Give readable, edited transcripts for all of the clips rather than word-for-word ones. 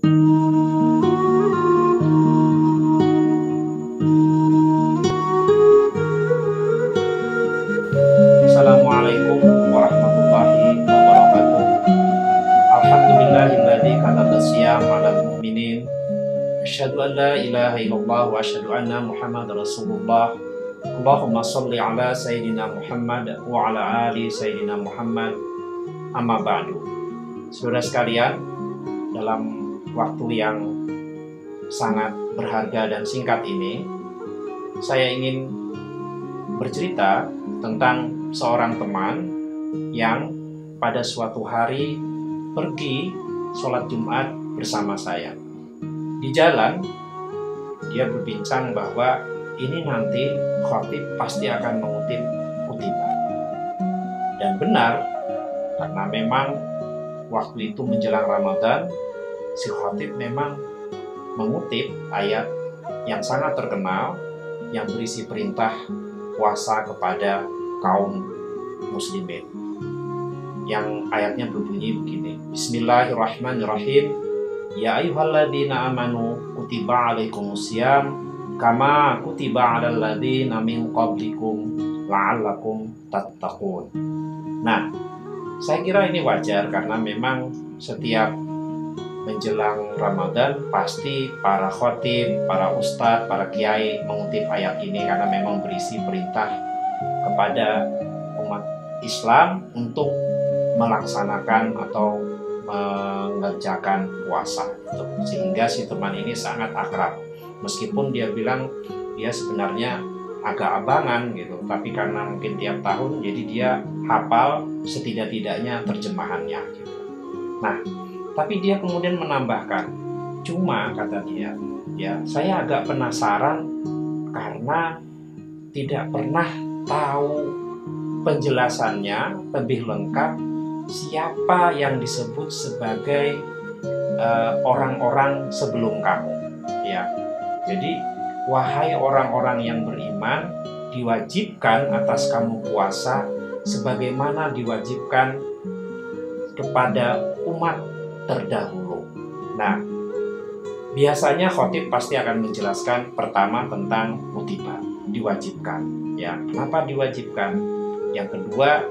Assalamualaikum warahmatullahi wabarakatuh. Alhamdulillahilladzi kataba siyam 'alal mu'minin. Asyhadu an la ilaha illallah wa asyhadu anna Muhammadar Rasulullah. Allahumma shalli ala sayyidina Muhammad wa ala ali sayyidina Muhammad. Amma ba'du. Saudara sekalian, dalam waktu yang sangat berharga dan singkat ini, saya ingin bercerita tentang seorang teman yang pada suatu hari pergi sholat Jumat bersama saya. Di jalan, dia berbincang bahwa ini nanti khatib pasti akan mengutip khutbah. Dan benar, karena memang waktu itu menjelang Ramadan, si khatib memang mengutip ayat yang sangat terkenal yang berisi perintah puasa kepada kaum muslimin. Yang ayatnya berbunyi begini. Bismillahirrahmanirrahim. Ya ayyuhalladzina amanu kutiba alaikumusiyam kama kutiba alal ladzina min qablikum la'allakum tattaqun. Nah, saya kira ini wajar karena memang setiap menjelang Ramadan pasti para khatib, para ustadz, para kiai mengutip ayat ini karena memang berisi perintah kepada umat Islam untuk melaksanakan atau mengerjakan puasa. Sehingga si teman ini sangat akrab. Meskipun dia bilang dia sebenarnya agak abangan gitu, tapi karena mungkin tiap tahun jadi dia hafal setidak-tidaknya terjemahannya gitu. Nah, tapi dia kemudian menambahkan, cuma kata dia, ya saya agak penasaran karena tidak pernah tahu penjelasannya lebih lengkap siapa yang disebut sebagai orang-orang sebelum kamu, ya. Jadi wahai orang-orang yang beriman, diwajibkan atas kamu puasa sebagaimana diwajibkan kepada umat terdahulu. Nah, biasanya khatib pasti akan menjelaskan pertama tentang khutbah, diwajibkan. Ya, kenapa diwajibkan? Yang kedua,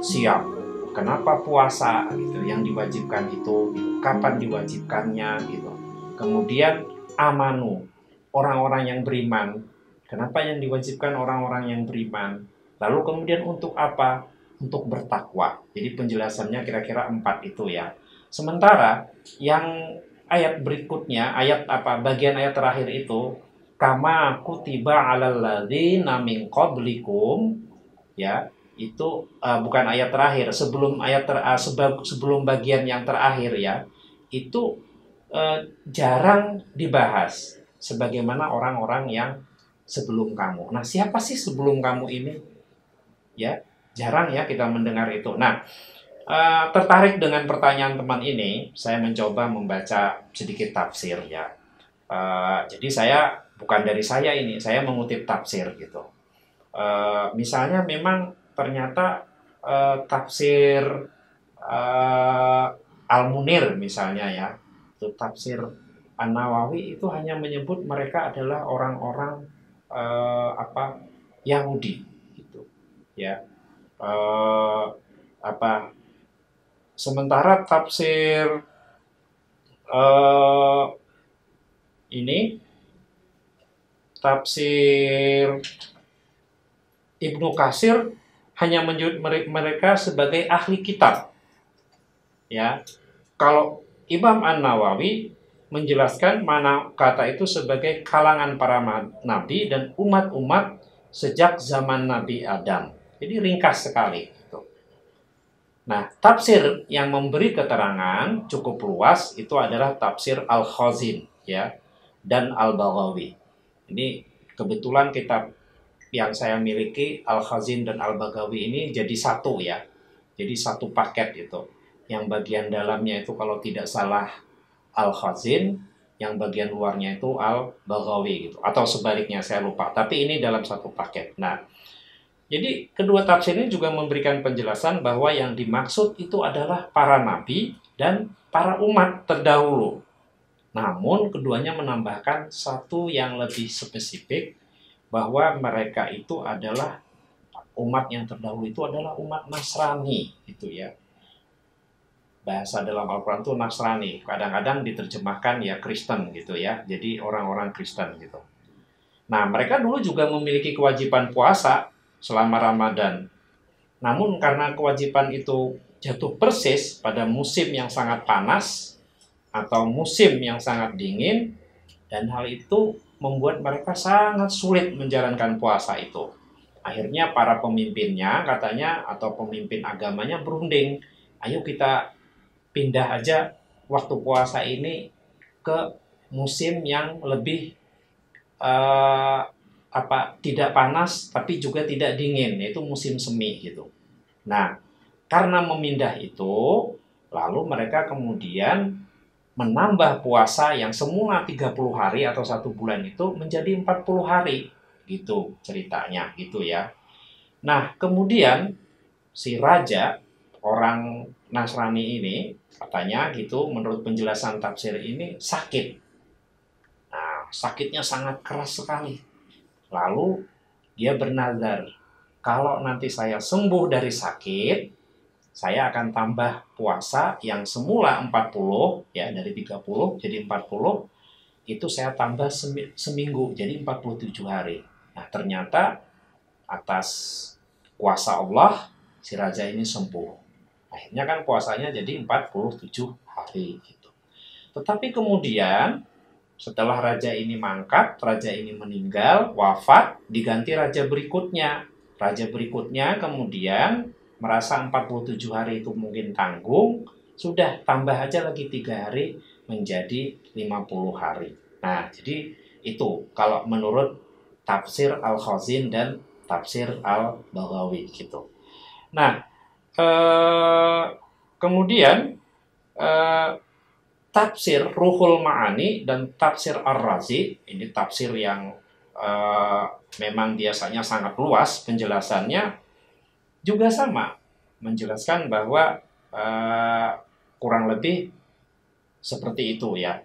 siam. Kenapa puasa gitu? Yang diwajibkan itu, gitu. Kapan diwajibkannya gitu. Kemudian amanu, orang-orang yang beriman. Kenapa yang diwajibkan orang-orang yang beriman? Lalu kemudian untuk apa? Untuk bertakwa. Jadi penjelasannya kira-kira 4 itu ya. Sementara yang ayat berikutnya, bagian ayat terakhir itu, kama kutiba alal ladzina min qablikum, ya, itu bukan ayat terakhir, sebelum sebelum bagian yang terakhir ya, itu jarang dibahas sebagaimana orang-orang yang sebelum kamu. Nah, siapa sih sebelum kamu ini? Ya, jarang ya kita mendengar itu. Nah, tertarik dengan pertanyaan teman ini, saya mencoba membaca sedikit tafsir ya. Jadi bukan dari saya ini, saya mengutip tafsir gitu. Misalnya memang ternyata tafsir Al-Munir misalnya ya, itu tafsir An-Nawawi itu hanya menyebut mereka adalah orang-orang Yahudi gitu ya. Sementara tafsir tafsir Ibnu Katsir hanya menyebut mereka sebagai ahli kitab. Ya. Kalau Imam An-Nawawi menjelaskan mana kata itu sebagai kalangan para nabi dan umat-umat sejak zaman Nabi Adam. Jadi ringkas sekali. Nah, tafsir yang memberi keterangan cukup luas itu adalah tafsir Al-Khazin ya dan Al-Baghawi. Ini kebetulan kitab yang saya miliki Al-Khazin dan Al-Baghawi ini jadi satu ya. Jadi satu paket itu. Yang bagian dalamnya itu kalau tidak salah Al-Khazin, yang bagian luarnya itu Al-Baghawi gitu. Atau sebaliknya saya lupa. Tapi ini dalam satu paket. Nah, jadi kedua tafsir ini juga memberikan penjelasan bahwa yang dimaksud itu adalah para nabi dan para umat terdahulu. Namun keduanya menambahkan satu yang lebih spesifik, bahwa mereka itu adalah umat yang terdahulu itu adalah umat Nasrani gitu ya. Bahasa dalam Al-Quran itu Nasrani, kadang-kadang diterjemahkan ya Kristen gitu ya, jadi orang-orang Kristen gitu. Nah, mereka dulu juga memiliki kewajiban puasa selama Ramadan. Namun karena kewajiban itu jatuh persis pada musim yang sangat panas atau musim yang sangat dingin, dan hal itu membuat mereka sangat sulit menjalankan puasa itu. Akhirnya para pemimpinnya katanya, atau pemimpin agamanya berunding, ayo kita pindah aja waktu puasa ini ke musim yang lebih eh, tidak panas tapi juga tidak dingin, yaitu musim semi gitu. Nah, karena memindah itu, lalu mereka kemudian menambah puasa yang semula 30 hari atau 1 bulan itu menjadi 40 hari. Gitu ceritanya, gitu ya. Nah, kemudian si raja, orang Nasrani ini, katanya gitu, menurut penjelasan tafsir ini, sakit. Nah, sakitnya sangat keras sekali. Lalu dia bernazar, kalau nanti saya sembuh dari sakit, saya akan tambah puasa yang semula 40, ya dari 30 jadi 40, itu saya tambah seminggu, jadi 47 hari. Nah, ternyata atas kuasa Allah, si raja ini sembuh. Akhirnya kan puasanya jadi 47 hari gitu. Tetapi kemudian setelah raja ini mangkat, raja ini meninggal, wafat, diganti raja berikutnya. Raja berikutnya kemudian merasa 47 hari itu mungkin tanggung, sudah tambah aja lagi 3 hari menjadi 50 hari. Nah, jadi itu kalau menurut tafsir Al-Khazin dan tafsir Al-Baghawi gitu. Nah, kemudian eh, tafsir Ruhul Ma'ani dan tafsir Ar-Razi, ini tafsir yang eh, memang biasanya sangat luas penjelasannya, juga sama menjelaskan bahwa kurang lebih seperti itu ya.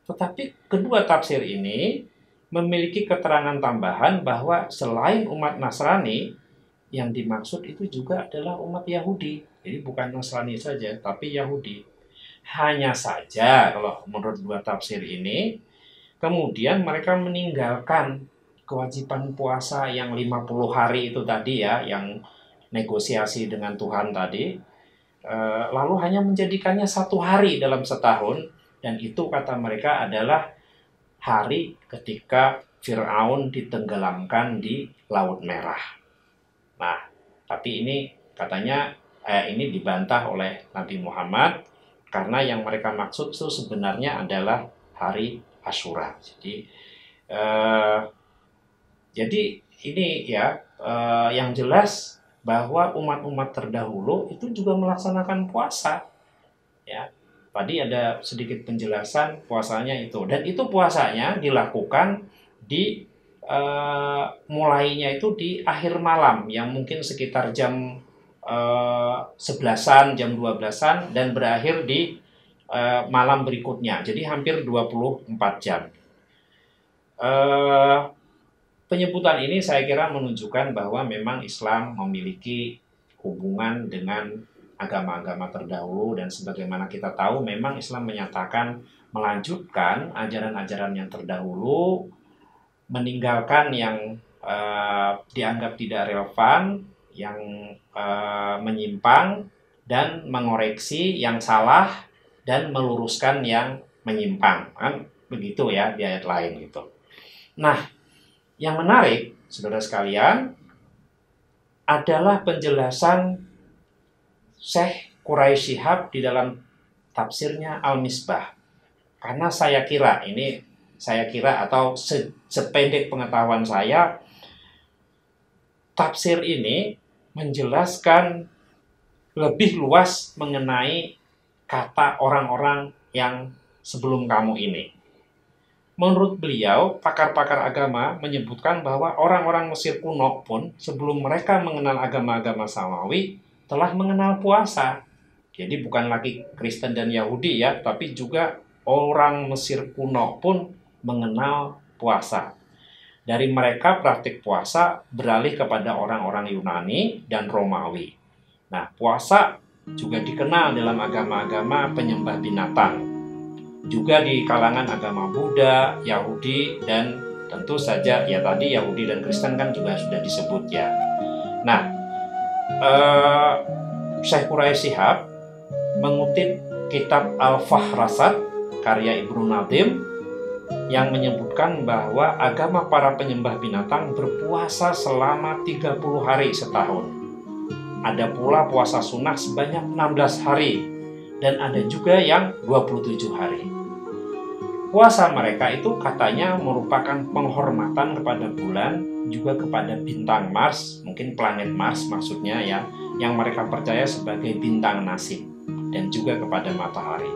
Tetapi kedua tafsir ini memiliki keterangan tambahan bahwa selain umat Nasrani, yang dimaksud itu juga adalah umat Yahudi. Jadi bukan Nasrani saja, tapi Yahudi. Hanya saja kalau menurut dua tafsir ini, kemudian mereka meninggalkan kewajiban puasa yang 50 hari itu tadi ya, yang negosiasi dengan Tuhan tadi, lalu hanya menjadikannya 1 hari dalam setahun, dan itu kata mereka adalah hari ketika Fir'aun ditenggelamkan di Laut Merah. Nah, tapi ini katanya ini dibantah oleh Nabi Muhammad, karena yang mereka maksud itu sebenarnya adalah hari Asyura. Jadi ini ya, yang jelas bahwa umat-umat terdahulu itu juga melaksanakan puasa. Ya, tadi ada sedikit penjelasan puasanya itu, dan itu puasanya dilakukan di mulainya itu di akhir malam, yang mungkin sekitar jam 11-an, jam 12-an, dan berakhir di malam berikutnya. Jadi hampir 24 jam. Penyebutan ini saya kira menunjukkan bahwa memang Islam memiliki hubungan dengan agama-agama terdahulu, dan sebagaimana kita tahu memang Islam menyatakan melanjutkan ajaran-ajaran yang terdahulu, meninggalkan yang dianggap tidak relevan, yang menyimpang, dan mengoreksi yang salah dan meluruskan yang menyimpang. Kan begitu ya di ayat lain gitu. Nah, yang menarik, saudara sekalian, adalah penjelasan Syekh Quraisy Shihab di dalam tafsirnya Al-Misbah. Karena saya kira atau sependek pengetahuan saya, tafsir ini menjelaskan lebih luas mengenai kata orang-orang yang sebelum kamu ini. Menurut beliau, pakar-pakar agama menyebutkan bahwa orang-orang Mesir kuno pun sebelum mereka mengenal agama-agama Samawi telah mengenal puasa. Jadi bukan lagi Kristen dan Yahudi ya, tapi juga orang Mesir kuno pun mengenal puasa. Dari mereka praktik puasa beralih kepada orang-orang Yunani dan Romawi. Nah, puasa juga dikenal dalam agama-agama penyembah binatang. Juga di kalangan agama Buddha, Yahudi, dan tentu saja ya tadi Yahudi dan Kristen kan juga sudah disebut ya. Nah, Syekh Quraisy Shihab mengutip kitab Al-Fahrasat karya Ibnu Nadim yang menyebutkan bahwa agama para penyembah binatang berpuasa selama 30 hari setahun. Ada pula puasa sunnah sebanyak 16 hari dan ada juga yang 27 hari. Puasa mereka itu katanya merupakan penghormatan kepada bulan, juga kepada bintang Mars, mungkin planet Mars maksudnya ya, yang mereka percaya sebagai bintang nasib, dan juga kepada matahari.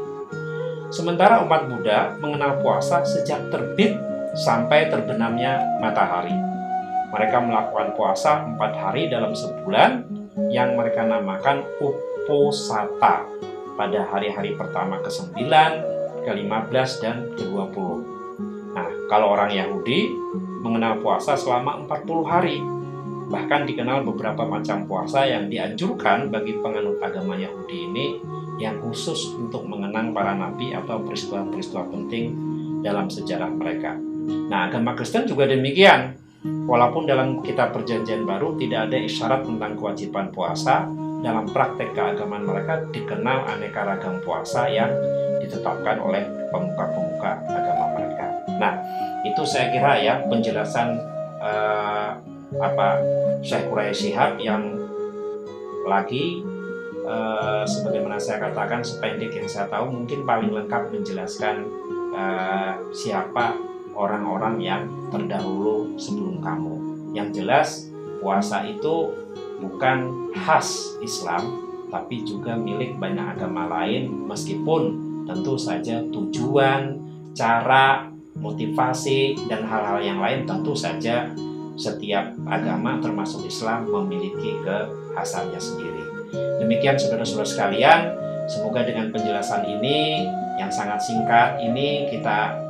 Sementara umat Buddha mengenal puasa sejak terbit sampai terbenamnya matahari. Mereka melakukan puasa 4 hari dalam sebulan yang mereka namakan Uposatha pada hari-hari pertama ke-9, ke-15, dan ke-20. Nah, kalau orang Yahudi mengenal puasa selama 40 hari. Bahkan dikenal beberapa macam puasa yang dianjurkan bagi penganut agama Yahudi ini yang khusus untuk mengenang para nabi atau peristiwa-peristiwa penting dalam sejarah mereka. Nah, agama Kristen juga demikian. Walaupun dalam kitab Perjanjian Baru tidak ada isyarat tentang kewajiban puasa, dalam praktek keagamaan mereka dikenal aneka ragam puasa yang ditetapkan oleh pemuka-pemuka agama mereka. Nah, itu saya kira ya penjelasan Syekh Quraisy Shihab yang lagi sebagaimana saya katakan sependek yang saya tahu mungkin paling lengkap menjelaskan siapa orang-orang yang terdahulu sebelum kamu. Yang jelas puasa itu bukan khas Islam tapi juga milik banyak agama lain, meskipun tentu saja tujuan, cara, motivasi, dan hal-hal yang lain tentu saja setiap agama termasuk Islam memiliki kekhasannya sendiri. Demikian saudara-saudara sekalian, semoga dengan penjelasan ini yang sangat singkat ini kita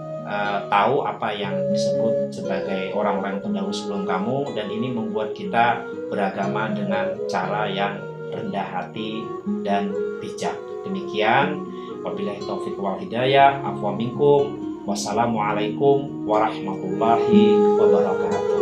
tahu apa yang disebut sebagai orang-orang terdahulu sebelum kamu, dan ini membuat kita beragama dengan cara yang rendah hati dan bijak. Demikian, wabillahi taufiq wal hidayah, afwa minkum, wassalamualaikum warahmatullahi wabarakatuh.